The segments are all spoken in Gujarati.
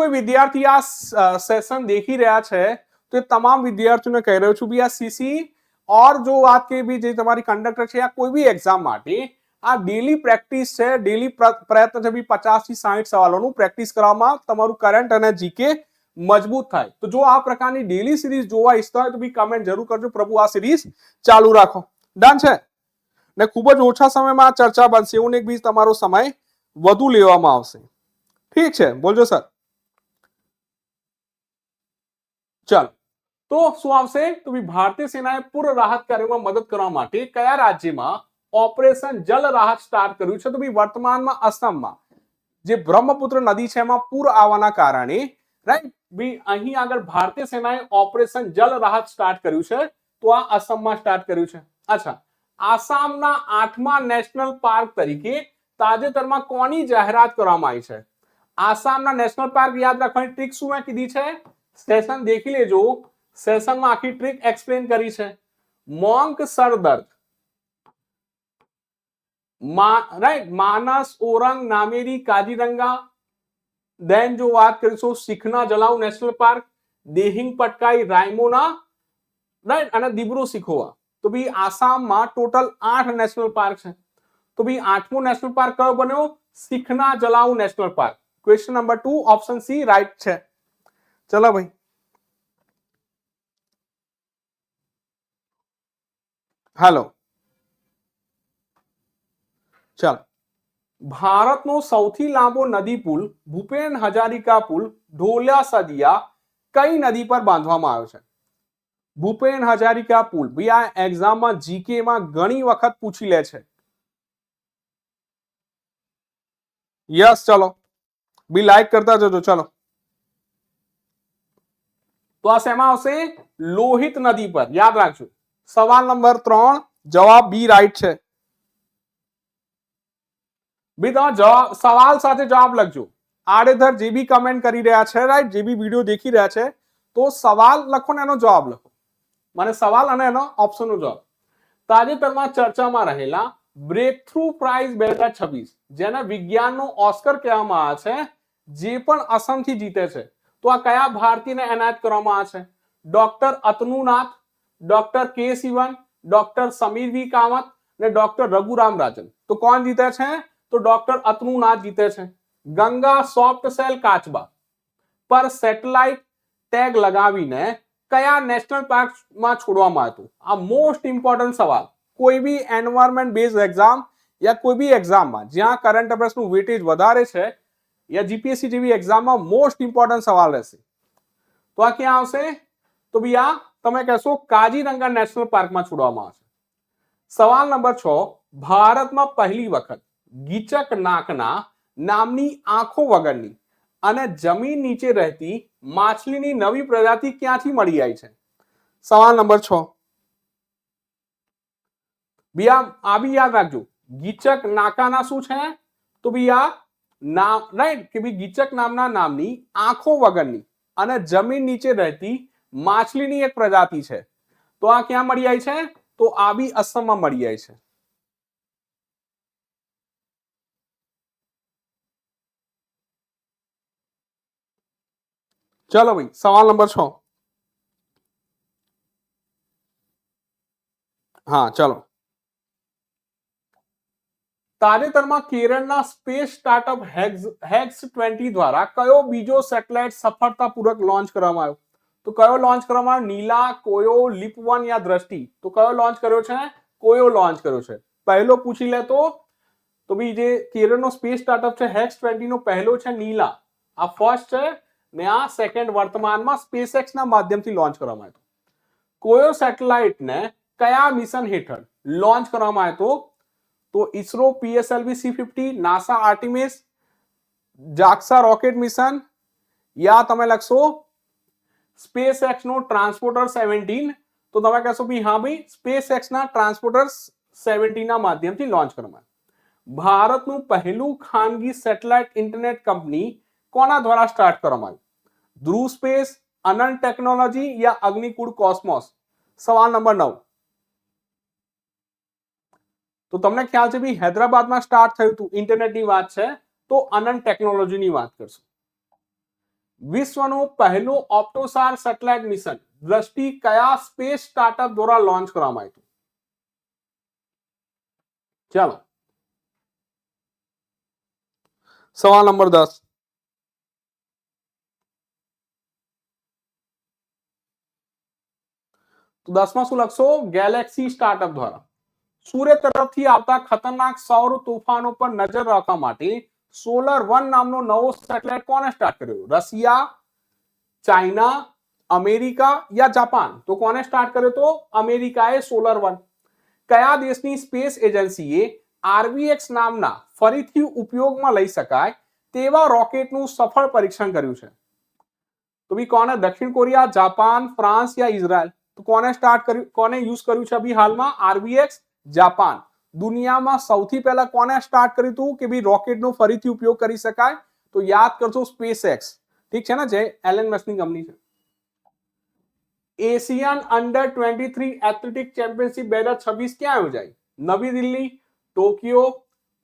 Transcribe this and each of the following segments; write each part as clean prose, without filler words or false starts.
કોઈ વિદ્યાર્થી આ સેશન દેખી રહ્યા છે તો એ તમામ વિદ્યાર્થીઓને કહી રહ્યો છું, આ સીસી और जो વાત કે ભી જે તમારી કંડક્ટર છે આ કોઈ બી એક્ઝામ માટે આ ડેલી પ્રેક્ટિસ છે, ડેલી પ્રયત્ન છે 50 થી 60 સવાલોનું પ્રેક્ટિસ કરવામાં તમારું કરંટ અને જીકે મજબૂત થાય. તો જો આ પ્રકારની ડેલી સિરીઝ જોવા ઈચ્છતા હોય તો બી કમેન્ટ જરૂર કરજો, પ્રભુ આ સિરીઝ ચાલુ રાખો. ડન છે ને? ખૂબ જ ઓછા સમયમાં આ ચર્ચા બનશે, એવું એક બી તમારો સમય વધુ લેવામાં આવશે. ઠીક છે, બોલજો સર. ચાલો, તો શું આવશે? તો ભારતીય સેનાએ પૂર રાહત કાર્યોમાં મદદ કરવા માટે કયા રાજ્યમાં ઓપરેશન જલ રાહત સ્ટાર્ટ કર્યું છે? તો વર્તમાનમાં અસમમાં જે બ્રહ્મપુત્ર નદી છે એમાં પૂર આવવાના કારણે રાઈટ બી અહીં આગળ ભારતીય સેનાએ ઓપરેશન જલ રાહત સ્ટાર્ટ કર્યું છે, તો આ અસમમાં સ્ટાર્ટ કર્યું છે. અચ્છા, આસામના 8મા નેશનલ પાર્ક તરીકે તાજેતરમાં કોની જાહેરાત કરવામાં આવી છે? આસામના નેશનલ પાર્ક યાદ રાખવાની ટ્રીક શું મેં કીધી છે? સેશન દેખી લેજો, સેશનમાં આખી ટ્રીક એક્સપ્લેન કરી છે. મોંક સરદર્દ, રાઈટ, માનસ, ઓરંગ, નામેરી, કાજીરંગા. દેન જો વાત કરીશું શીખના જલાઉ નેશનલ પાર્ક, દેહિંગ પટકાઈ, રાયમોના, રાઈટ, અને દિબ્રુ સિખોવા. તો ભી આસામમાં ટોટલ 8 નેશનલ પાર્ક છે. તો ભી 8મો નેશનલ પાર્ક કયો બન્યો? Sikhna Jalau national park. Question number 2 option C right છે. ચલો ભાઈ, હાલો. ચાલો, ભારતનો સૌથી લાંબો નદી પુલ ભૂપેન હજારિકા પુલ ઢોલિયા સદિયા કઈ નદી પર બાંધવામાં આવ્યો છે? ભૂપેન હજારિકા પુલ. ભાઈ આ એક્ઝામમાં જીકે માં ઘણી વખત પૂછી લે છે. યસ, ચલો બી લાઈક કરતા જજો. ચલો, તો આ શેમાં આવશે? લોહિત નદી પર. યાદ રાખજો, સવાલ નંબર 3 જવાબ બી રાઈટ છે. બી તમે જવાબ સવાલ સાથે જવાબ લખજો. આડેધર જે બી કમેન્ટ કરી રહ્યા છે, રાઈટ, જે બી વિડીયો દેખી રહ્યા છે, તો સવાલ લખો ને એનો જવાબ લખો. મને સવાલ અને એનો ઓપ્શનનો જવાબ. તાજેતરમાં ચર્ચામાં રહેલા બ્રેક થ્રુ પ્રાઇઝ 2026 જેને વિજ્ઞાનનો ઓસ્કર કહેવામાં આવે છે, જે પણ અસમથી જીતે છે, તો આ કયા ભારતીયને એનાયત કરવામાં આવે છે? ડોક્ટર અતનુનાથ, ડોક્ટર કે શિવન, ડોક્ટર સમીર વી કામત ને ડોક્ટર રઘુરામ રાજન. તો કોણ જીતે છે? તો ડોક્ટર અતનુનાથ જીતે છે. ગંગા સોફ્ટ સેલ કાચબા પર સેટેલાઇટ ટેગ લગાવીને કયા નેશનલ પાર્કમાં છોડવામાં આવ્યું? આ મોસ્ટ ઇમ્પોર્ટન્ટ સવાલ. કોઈ બી એન્વાયરમેન્ટ બેઝ એક્ઝામ યા કોઈ બી એક્ઝામમાં જ્યાં કરંટ અફેર્સનું વેટેજ વધારે છે યા જીપીએસસી જેવી એક્ઝામમાં મોસ્ટ ઇમ્પોર્ટન્ટ સવાલ રહેશે. તો આ ક્યાં આવશે? તો ભઈ આ તમે કહેશો કાજીરંગા નેશનલ પાર્કમાં છોડવામાં આવશે. સવાલ નંબર 6 ભારતમાં પહેલી વખત ગીચક નાકના નામની આંખો વગરની અને જમીન નીચે રહેતી માછલીની નવી પ્રજાતિ ક્યાંથી મળી આવી છે? સવાલ નંબર 6. આ બી યાદ રાખજો, ગીચક નાકાના શું છે? તો ભઈ આ નામ, રાઈટ, કે ભઈ ગીચક નામની આંખો વગરની અને જમીન નીચે રહેતી માછલીની એક પ્રજાતિ છે. તો આ ક્યાં મળી આવી છે? તો આ બી અસમમાં મળી આવી છે. ચલો ભાઈ, સવાલ નંબર 6. હા, ચલો. તાજેતરમાં કેરળના સ્પેસ સ્ટાર્ટઅપ હેક્સ 20 દ્વારા કયો બીજો સેટેલાઇટ સફળતાપૂર્વક લોન્ચ કરવામાં આવ્યો? તો કયો લોન્ચ કરવામાં આવ્યો? નીલા, કોયો, લીપ 1 યા દ્રષ્ટિ? તો કયો લોન્ચ કર્યો છે? કોયો લોન્ચ કર્યો છે. પહેલો પૂછી લે તો ભઈ જે કેરળનો સ્પેસ સ્ટાર્ટઅપ છે હેક્સ 20 નો પહેલો છે નીલા, આ ફર્સ્ટ છે, ને આ સેકન્ડ વર્તમાનમાં સ્પેસએક્સ ના માધ્યમથી લોન્ચ કરવામાં આવ્યો. કોયો સેટેલાઇટને કયા મિશન હેઠળ લોન્ચ કરવામાં આવ્યો? તો ISRO PSLV C-50, NASA Artemis, JAXA rocket mission, યા તમે લખશો સ્પેસએક્સ નો ટ્રાન્સપોર્ટર 17. તો તમે કહેશો ભઈ હા ભાઈ સ્પેસએક્સ ના ટ્રાન્સપોર્ટર 17 ના માધ્યમથી લોન્ચ કરવામાં. ભારતનું પહેલું ખાનગી સેટેલાઇટ ઇન્ટરનેટ કંપની કોના દ્વારા સ્ટાર્ટ કરવામાં આવ્યું? ધ્રુવ સ્પેસ, અનંત ટેકનોલોજી યા અગ્નિકુળ કોસ્મોસ? સવાલ નંબર 9. તો તમને ખ્યાલ છે ભઈ હૈદરાબાદમાં સ્ટાર્ટ થયું હતું, ઇન્ટરનેટની વાત છે, તો અનંત ટેકનોલોજીની વાત કરશું. વિશ્વનું પહેલું ઓપ્ટોસાર સેટેલાઇટ મિશન દ્રષ્ટિ કયા સ્પેસ સ્ટાર્ટઅપ દ્વારા લોન્ચ કરવામાં આવ્યું? ચાલો સવાલ નંબર 10. તો 10 માં શું લખશો? ગેલેક્સી સ્ટાર્ટઅપ દ્વારા સૂર્ય તરફથી આવતા ખતરનાક સૌર તોફાનો પર નજર રાખવા માટે સોલર 1 નામનો નવો સેટેલાઇટ કોને સ્ટાર્ટ કર્યો? રશિયા, ચાઇના, અમેરિકા યા જાપાન? તો કોને સ્ટાર્ટ કર્યો? તો અમેરિકાએ સોલર 1. કયા દેશની સ્પેસ એજન્સીએ આરવીએક્સ નામના ફરીથી ઉપયોગમાં લઈ શકાય તેવા રોકેટનું સફળ પરીક્ષણ કર્યું છે? તો બી કોને? દક્ષિણ કોરિયા, જાપાન, ફ્રાન્સ યા ઇઝરાયલ? તો કોને સ્ટાર્ટ કર્યું, કોને યુઝ કર્યું છે અભી હાલમાં? આરવીએક્સ જાપાન. દુનિયામાં સૌથી પહેલા કોને સ્ટાર્ટ કર્યું હતું કે ભાઈ રોકેટનો ફરીથી ઉપયોગ કરી શકાય? તો યાદ કરજો સ્પેસએક્સ. ઠીક છે ને, જે એલન મસ્કની કંપની છે. એશિયન અંડર 23 એથ્લેટિક ચેમ્પિયનશિપ 2026 ક્યાં યોજાઈ? નવી દિલ્હી, ટોક્યો,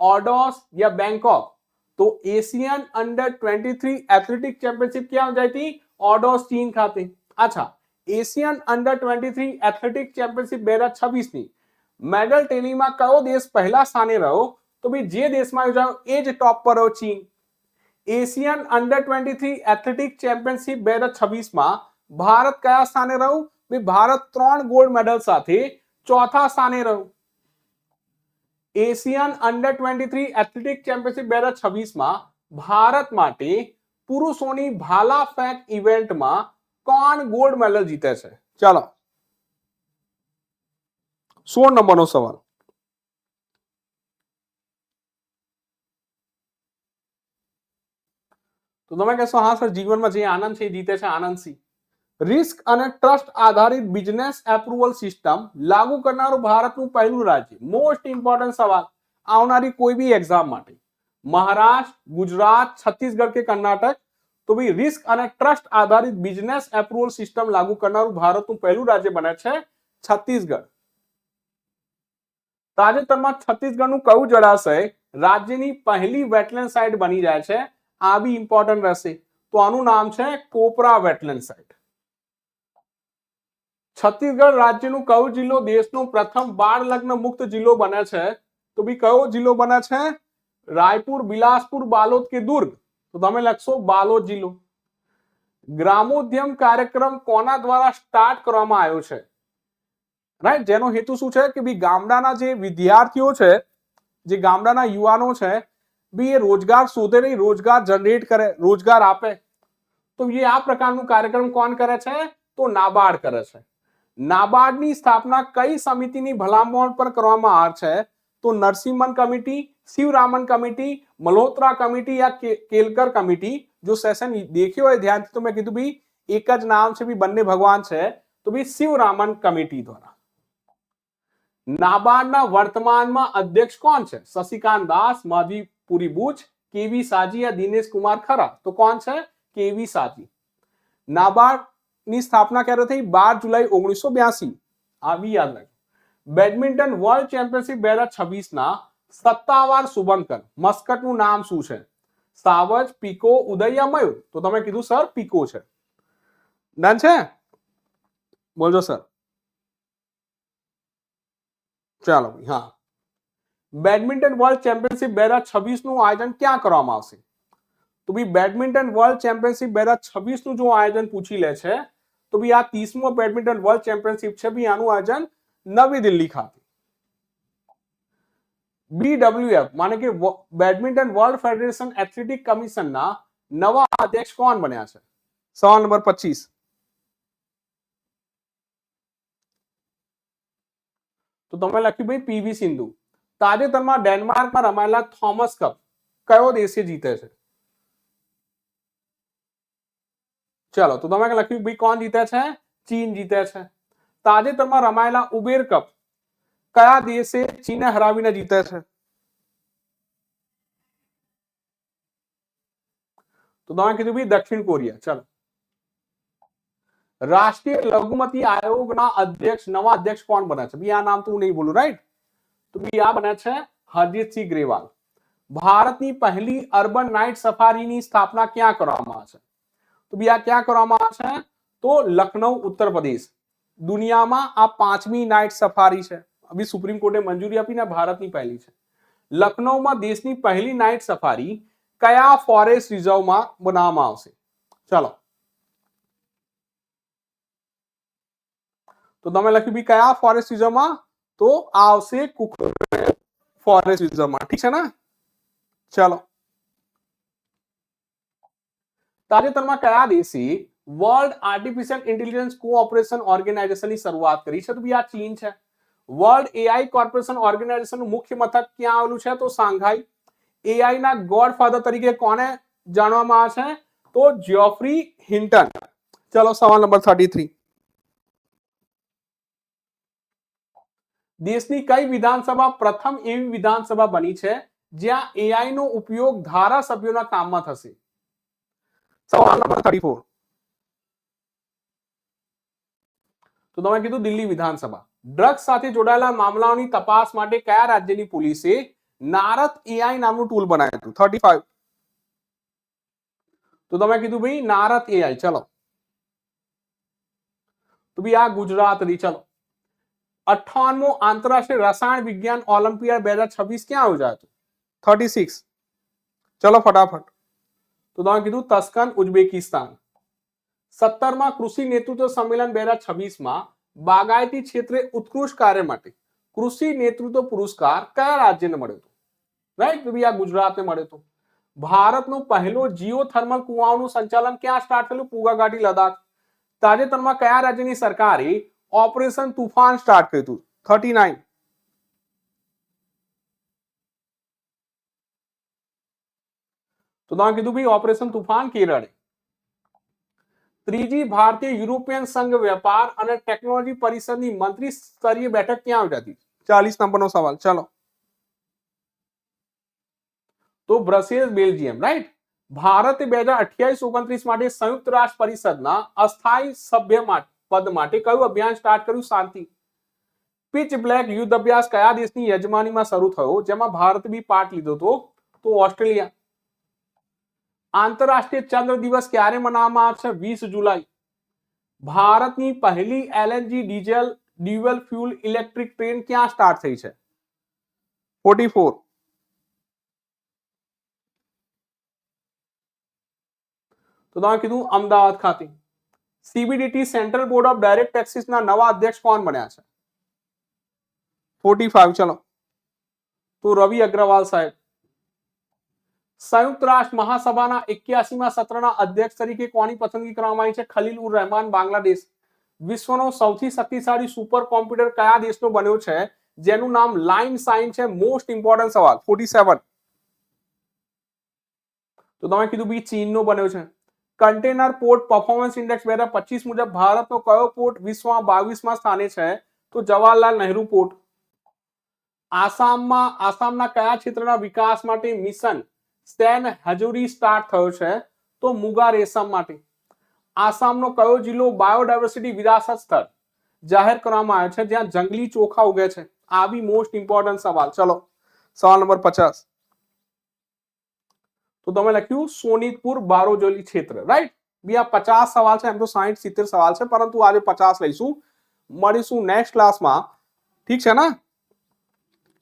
ઓર્ડોસ યા બેંકોક? તો એશિયન અંડર 23 એથ્લેટિક ચેમ્પિયનશિપ ક્યાં યોજાઈ હતી? ઓર્ડોસ, ચીન ખાતે. અચ્છા, એશિયન અંડર 23 એથ્લેટિક ચેમ્પિયનશિપ 2026 ની મેડલ ટેલીમાં કયો દેશ પહેલા સ્થાને રહ્યો? તો ભાઈ જે દેશમાં યોજાયો એ જ ટોપ પર રહ્યો, ચીન. એશિયન અંડર 23 એથ્લેટિક ચેમ્પિયનશિપ 2026 માં ભારત કયા સ્થાને રહ્યું? ભાઈ ભારત 3 ગોલ્ડ મેડલ સાથે ચોથા સ્થાને રહ્યું. એશિયન અંડર 23 એથ્લેટિક ચેમ્પિયનશિપ 2026 માં ભારત માટે પુરુષોની ભાલા ફેંક ઇવેન્ટમાં કોણ ગોલ્ડ મેડલ જીતે છે? ચાલો 16 નંબરનો સવાલ. તો તમે કહેશો હા સર, જીવનમાં જે આનંદ છે એ જીતે છે, આનંદથી. રિસ્ક અને ટ્રસ્ટ આધારિત બિઝનેસ એપ્રુવલ સિસ્ટમ લાગુ કરનારું ભારતનું પહેલું રાજ્ય? મોસ્ટ ઇમ્પોર્ટન્ટ સવાલ આવનારી કોઈ બી એક્ઝામ માટે. મહારાષ્ટ્ર, ગુજરાત, છત્તીસગઢ કે કર્ણાટક? તો ભાઈ રિસ્ક અને ટ્રસ્ટ આધારિત બિઝનેસ એપ્રુવલ સિસ્ટમ લાગુ કરનારું ભારતનું પહેલું રાજ્ય બને છે છત્તીસગઢ. તાજેતરમાં છત્તીસગઢનું કયું જળાશય રાજ્યની પહેલી વેટલેન્ડ સાઇટ બની જાય છે? આ બી ઇમ્પોર્ટન્ટ રહેશે. તો આનું નામ છે કોપરા વેટલેન્ડ સાઇટ. છત્તીસગઢ રાજ્યનું કયો જિલ્લો દેશનો પ્રથમ બાળ લગ્ન મુક્ત જિલ્લો બને છે? તો બી કયો જિલ્લો બને છે? રાયપુર, બિલાસપુર, બાલોદ કે દુર્ગ? તો તમે લખશો બાલોદ જિલ્લો. ગ્રામોદ્યમ કાર્યક્રમ કોના દ્વારા સ્ટાર્ટ કરવામાં આવ્યો છે? રાઈટ, જેનો હેતુ શું છે કે ભાઈ ગામડાના જે વિદ્યાર્થીઓ છે, જે ગામડાના યુવાનો છે, બી એ રોજગાર શોધે નહીં, રોજગાર જનરેટ કરે, રોજગાર આપે. તો એ આ પ્રકારનું કાર્યક્રમ કોણ કરે છે? તો નાબાર્ડ કરે છે. નાબાર્ડની સ્થાપના કઈ સમિતિની ભલામણ પર કરવામાં આવે છે? તો Narasimhan committee, Sivaraman committee, Malhotra committee યા કેલકર કમિટી? જો સેશન દેખ્યો હોય ધ્યાનથી તો મેં કીધું ભાઈ એક જ નામ છે, ભાઈ બંને ભગવાન છે. તો ભાઈ શિવરામન કમિટી દ્વારા. નાબાર્ડના વર્તમાનમાં અધ્યક્ષ કોણ છે? શશિકાંત દાસ, માધવીપુરી બુચ, કેવી સાજી યા દિનેશ કુમાર ખરા? તો કોણ છે? કેવી સાજી. નાબાર્ડની સ્થાપના ક્યારે થઈ? 12 જુલાઈ 1982. આ બી યાદ રાખજો. બેડમિન્ટન વર્લ્ડ ચેમ્પિયનશિપ 2026 ના સત્તાવાર શુભંકર મસ્કટનું નામ શું છે? સાવજ, પીકો, ઉદય યા મયુર? તો તમે કીધું સર પીકો છે. ડન છે? બોલજો સર. ચાલો ભાઈ, હા. બેડમિન્ટન વર્લ્ડ ચેમ્પિયનશિપ 2026 નું આયોજન ક્યાં કરવામાં આવશે? તો ભાઈ બેડમિન્ટન વર્લ્ડ ચેમ્પિયનશિપ 2026 નું જો આયોજન પૂછી લે છે તો ભાઈ આ 30મો બેડમિન્ટન વર્લ્ડ ચેમ્પિયનશિપ છે, ભાઈ આનું આયોજન નવી દિલ્હી ખાતે. BWF માને કે બેડમિન્ટન વર્લ્ડ ફેડરેશન એથ્લેટિક કમિશનના નવા અધ્યક્ષ કોણ બન્યા છે? સવાલ નંબર 25. તો તમે લખ્યું ભાઈ પીવી સિંધુ. તાજેતરમાં ડેનમાર્કમાં રમાયેલા થોમસ કપ કયો દેશે જીતે છે? ચલો, તો તમે લખ્યું ભાઈ કોણ જીતે છે? ચીન જીતે છે. તાજેતરમાં રમાયેલા ઉબેર કપ કયા દેશે ચીનને હરાવીને જીતે છે? તો તમે કીધું ભાઈ દક્ષિણ કોરિયા. ચલો, રાષ્ટ્રીય લઘુમતી આયોગના અધ્યક્ષ નવા અધ્યક્ષ કોણ બન્યા છે? ભાઈ આ નામ તો હું નહીં બોલું, રાઈટ. તો ભાઈ આ બન્યા છે હરજીતસિંહ ગ્રેવાલ. ભારતની પહેલી અર્બન નાઇટ સફારીની સ્થાપના ક્યાં કરવામાં આવશે? તો બી આ ક્યાં કરવામાં આવે છે? તો લખનઉ ઉત્તર પ્રદેશ. દુનિયામાં આ 5મી નાઇટ સફારી છે. અભી સુપ્રીમ કોર્ટે મંજૂરી આપીને ભારતની પહેલી છે. લખનઉમાં દેશની પહેલી નાઇટ સફારી કયા ફોરેસ્ટ રિઝર્વમાં બનાવવામાં આવશે? ચાલો, તો તમે લખ્યું બી કયા ફોરેસ્ટ રિઝર્વમાં? તો આવશે કુકરુ ફોરેસ્ટ રિઝર્વમાં. ઠીક છે ને? ચાલો, તાજેતરમાં કયા દેશે વર્લ્ડ આર્ટિફિશિયલ ઇન્ટેલિજન્સ કોઓપરેશન ઓર્ગેનાઇઝેશનની શરૂઆત કરી છે? તો બી આ ચીન છે. વર્લ્ડ એઆઈ કોર્પોરેશન ઓર્ગેનાઇઝેશનનું મુખ્ય મથક ક્યાં આવેલું છે? તો શાંઘાઈ. એઆઈ ના ગોડફાધર તરીકે કોને જાણવામાં આવે છે? તો જ્યોફ્રી હિન્ટન. ચલો, સવાલ નંબર 33. દેશની કઈ વિધાનસભા પ્રથમ એવી વિધાનસભા બની છે જ્યાં એઆઈ નો ઉપયોગ ધારાસભ્યોના કામમાં થશે? સવાલ નંબર 34. તો તમે કીધું દિલ્હી વિધાનસભા. ડ્રગ્સ સાથે જોડાયેલા મામલાઓની તપાસ માટે કયા રાજ્યની પોલીસે નારદ એઆઈ નામનું ટૂલ બનાવ્યું હતું? 35. તો તમે કીધું ભાઈ નારદ એઆઈ. ચલો, તો ભાઈ આ ગુજરાતની. ચલો, 58મો આંતરરાષ્ટ્રીય રસાયણ વિજ્ઞાન ઓલિમ્પિયાડ 2026 ક્યાં યોજાયો હતો? 36. ચલો ફટાફટ. તો તમે કીધું તસ્કન ઉઝબેકિસ્તાન. 17મા કૃષિ નેતૃત્વ સંમેલન 2026માં બાગાયતી ક્ષેત્રે ઉત્કૃષ્ટ કાર્ય માટે કૃષિ નેતૃત્વ પુરસ્કાર કયા રાજ્યને મળ્યો હતો? રાઈટ, તો આ ગુજરાતને મળ્યો હતો. ભારતનો પહેલો જીઓથર્મલ કુવાઓનું સંચાલન ક્યાં સ્ટાર્ટ થયેલું? પૂગા ઘાટી, લદ્દાખ. તાજેતરમાં કયા રાજ્યની સરકારે ઓપરેશન તુફાન સ્ટાર્ટ કર્યું હતું? 39. તો તમે કીધું ભાઈ ઓપરેશન તુફાન કેરળ. ત્રીજી ભારતીય યુરોપિયન સંઘ વેપાર અને ટેકનોલોજી પરિષદની મંત્રી સ્તરીય બેઠક ક્યાં યોજાઈ હતી? 40 નંબરનો સવાલ. ચલો, તો બ્રસેલ્સ, બેલ્જિયમ. રાઈટ. ભારતે 2028-29 માટે સંયુક્ત રાષ્ટ્ર પરિષદના અસ્થાયી સભ્ય પદ માટે કયું અભિયાન સ્ટાર્ટ કર્યું? શાંતિ. પિચ બ્લેક યુદ્ધ અભ્યાસ કયા દેશની યજમાનીમાં શરૂ થયો જેમાં ભારત બી પાર્ટ લીધો હતો? તો ઓસ્ટ્રેલિયા. આંતરરાષ્ટ્રીય ચંદ્ર દિવસ ક્યારે મનાવવામાં આવે છે? 20 જુલાઈ. ભારતની પહેલી LNG diesel dual fuel electric train ક્યાં સ્ટાર્ટ થઈ છે? 44. તો તમે કીધું અમદાવાદ ખાતે. CBDT central board of direct ટેક્સીસના નવા અધ્યક્ષ કોણ બન્યા છે? 45. ચલો, તો રવિ અગ્રવાલ સાહેબ. સંયુક્ત રાષ્ટ્ર મહાસભાના 81મા સત્રના અધ્યક્ષ તરીકે કોની પસંદગી કરવામાં આવી છે? ખલીલ ઉર રહેમાન, બાંગ્લાદેશ. વિશ્વનો સૌથી શક્તિશાળી સુપર કોમ્પ્યુટર કયા દેશનો બન્યો છે જેનું નામ લાઇન સાઇન છે? મોસ્ટ ઇમ્પોર્ટન્ટ સવાલ. 47. તો તમે કીધું બી ચીનનો બન્યો છે. કન્ટેનર પોર્ટ પરફોર્મન્સ ઇન્ડેક્સ 2025 મુજબ ભારતનો કયો પોર્ટ વિશ્વમાં 22મા સ્થાને છે? તો જવાહરલાલ નહેરુ પોર્ટ. આસામના કયા ક્ષેત્રના વિકાસ માટે મિશન સ્ટેન હજુરી સ્ટાર્ટ થયો છે? તો મુગા રેશમ માટે. આસામનો કયો જિલ્લો બાયોડાયવર્સિટી વિરાસત સ્થળ જાહેર કરવામાં આવ્યો છે જ્યાં જંગલી ચોખા ઉગે છે? આ બી મોસ્ટ ઇમ્પોર્ટન્ટ સવાલ. ચલો, સવાલ નંબર 50. તો તમે લખ્યું સોનીતપુર બારોજોલી ક્ષેત્ર. રાઈટ. બી આ 50 સવાલ છે. એમ તો 60-70 સવાલ છે, પરંતુ આજે 50 લઈશું. મળીશું નેક્સ્ટ ક્લાસમાં. ઠીક છે ને?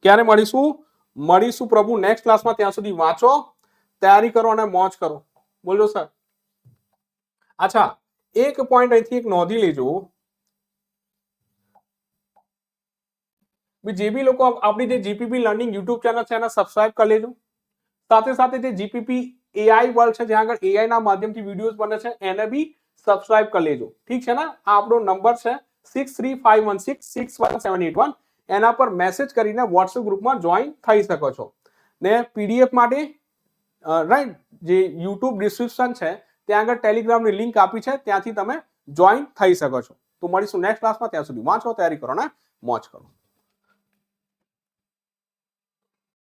ક્યારે મળીશું પ્રભુ નેક્સ્ટ ક્લાસમાં. ત્યાં સુધી વાંચો, તૈયારી કરો અને મોજ કરો. બોલો સર. અચ્છા, એક પોઈન્ટ અહીંથી એક નોંધી લેજો. જે બી લોકો આપણી જે જીપીપી લર્નિંગ યુટ્યુબ ચેનલ છે એને સબસ્ક્રાઇબ કરી લેજો. સાથે સાથે જે જીપીપી એઆઈ વર્લ્ડ છે જ્યાં આગળ એઆઈ ના માધ્યમથી વિડીયોઝ બને છે એને બી સબસ્ક્રાઇબ કરી લેજો. ઠીક છે ને? આ આપણો નંબર છે 6351661781. એના પર મેસેજ કરીને વોટ્સએપ ગ્રુપમાં જોઈન થઈ શકો છો. ને પીડીએફ માટે રાઈટ જે યુટ્યુબ ડિસ્ક્રિપ્શન છે ત્યાં આગળ ટેલિગ્રામની લિંક આપી છે, ત્યાંથી તમે જોઈન થઈ શકો છો. તો મળીશું નેક્સ્ટ ક્લાસમાં. ત્યાં સુધી વાંચો, તૈયારી કરો ને મોજ કરો.